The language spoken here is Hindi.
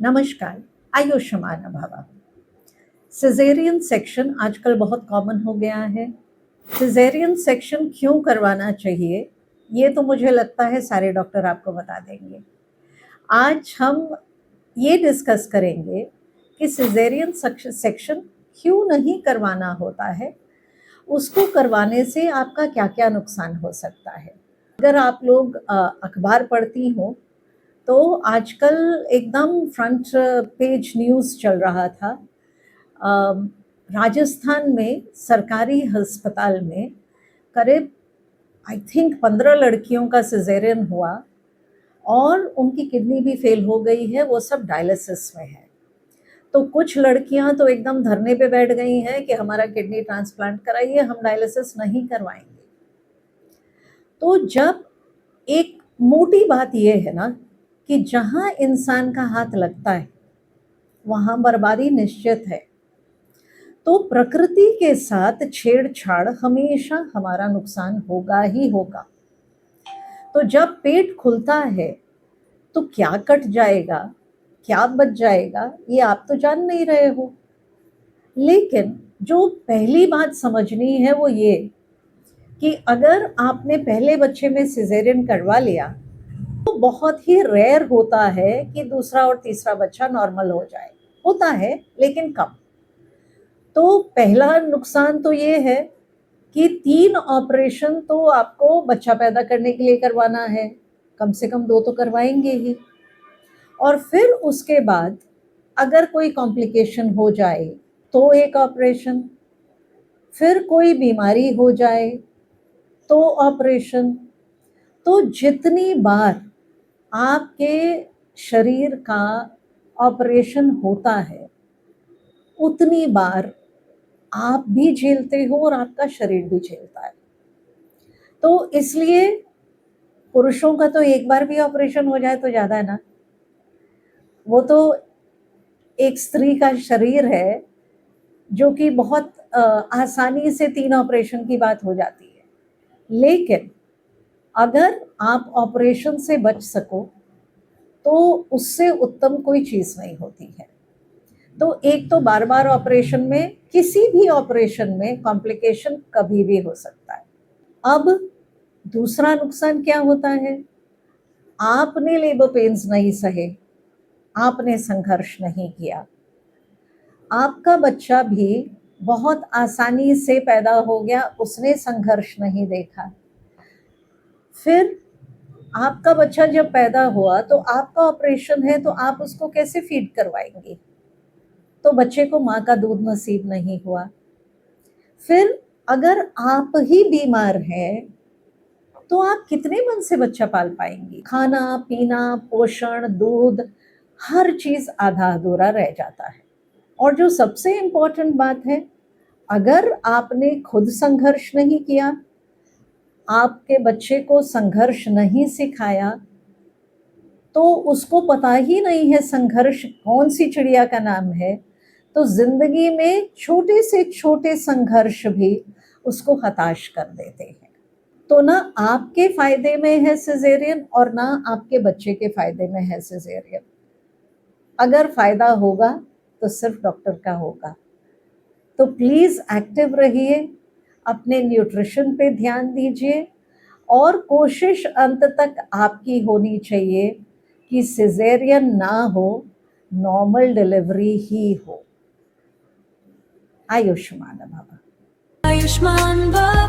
नमस्कार, आयुष्मान भव। सिजेरियन सेक्शन आजकल बहुत कॉमन हो गया है। सिजेरियन सेक्शन क्यों करवाना चाहिए, ये तो मुझे लगता है सारे डॉक्टर आपको बता देंगे। आज हम ये डिस्कस करेंगे कि सिजेरियन सेक्शन क्यों नहीं करवाना होता है, उसको करवाने से आपका क्या-क्या नुकसान हो सकता है। अगर आप लोग अखबार पढ़ती हो तो आजकल एकदम फ्रंट पेज न्यूज़ चल रहा था। राजस्थान में सरकारी अस्पताल में करीब आई थिंक 15 लड़कियों का सिजेरियन हुआ और उनकी किडनी भी फेल हो गई है, वो सब डायलिसिस में है। तो कुछ लड़कियां तो एकदम धरने पे बैठ गई हैं कि हमारा किडनी ट्रांसप्लांट कराइए, हम डायलिसिस नहीं करवाएंगे। तो जब एक मोटी बात ये है ना कि जहाँ इंसान का हाथ लगता है वहाँ बर्बादी निश्चित है। तो प्रकृति के साथ छेड़छाड़ हमेशा हमारा नुकसान होगा ही होगा। तो जब पेट खुलता है तो क्या कट जाएगा, क्या बच जाएगा, ये आप तो जान नहीं रहे हो। लेकिन जो पहली बात समझनी है वो ये कि अगर आपने पहले बच्चे में सिजेरियन करवा लिया तो बहुत ही रेयर होता है कि दूसरा और तीसरा बच्चा नॉर्मल हो जाए। होता है लेकिन कम। तो पहला नुकसान तो ये है कि 3 ऑपरेशन तो आपको बच्चा पैदा करने के लिए करवाना है, कम से कम 2 तो करवाएंगे ही। और फिर उसके बाद अगर कोई कॉम्प्लिकेशन हो जाए तो एक ऑपरेशन, फिर कोई बीमारी हो जाए तो ऑपरेशन। तो जितनी बार आपके शरीर का ऑपरेशन होता है उतनी बार आप भी झेलते हो और आपका शरीर भी झेलता है। तो इसलिए पुरुषों का तो एक बार भी ऑपरेशन हो जाए तो ज़्यादा है ना। वो तो एक स्त्री का शरीर है जो कि बहुत आसानी से 3 ऑपरेशन की बात हो जाती है। लेकिन अगर आप ऑपरेशन से बच सको तो उससे उत्तम कोई चीज़ नहीं होती है। तो एक तो बार-बार ऑपरेशन में, किसी भी ऑपरेशन में कॉम्प्लिकेशन कभी भी हो सकता है। अब दूसरा नुकसान क्या होता है? आपने लेबर पेन्स नहीं सहे, आपने संघर्ष नहीं किया, आपका बच्चा भी बहुत आसानी से पैदा हो गया, उसने संघर्ष नहीं देखा। फिर आपका बच्चा जब पैदा हुआ तो आपका ऑपरेशन है तो आप उसको कैसे फीड करवाएंगे? तो बच्चे को माँ का दूध नसीब नहीं हुआ। फिर अगर आप ही बीमार हैं तो आप कितने मन से बच्चा पाल पाएंगी? खाना पीना, पोषण, दूध, हर चीज आधा अधूरा रह जाता है। और जो सबसे इम्पोर्टेंट बात है, अगर आपने खुद संघर्ष नहीं किया, आपके बच्चे को संघर्ष नहीं सिखाया, तो उसको पता ही नहीं है संघर्ष कौन सी चिड़िया का नाम है, तो जिंदगी में छोटे से छोटे संघर्ष भी उसको हताश कर देते हैं। तो ना आपके फायदे में है सिजेरियन और ना आपके बच्चे के फायदे में है सिजेरियन। अगर फायदा होगा तो सिर्फ डॉक्टर का होगा। तो प्लीज एक्टिव रहिए, अपने न्यूट्रिशन पे ध्यान दीजिए और कोशिश अंत तक आपकी होनी चाहिए कि सिजेरियन ना हो, नॉर्मल डिलीवरी ही हो। आयुष्मान भव। आयुष्मान भव।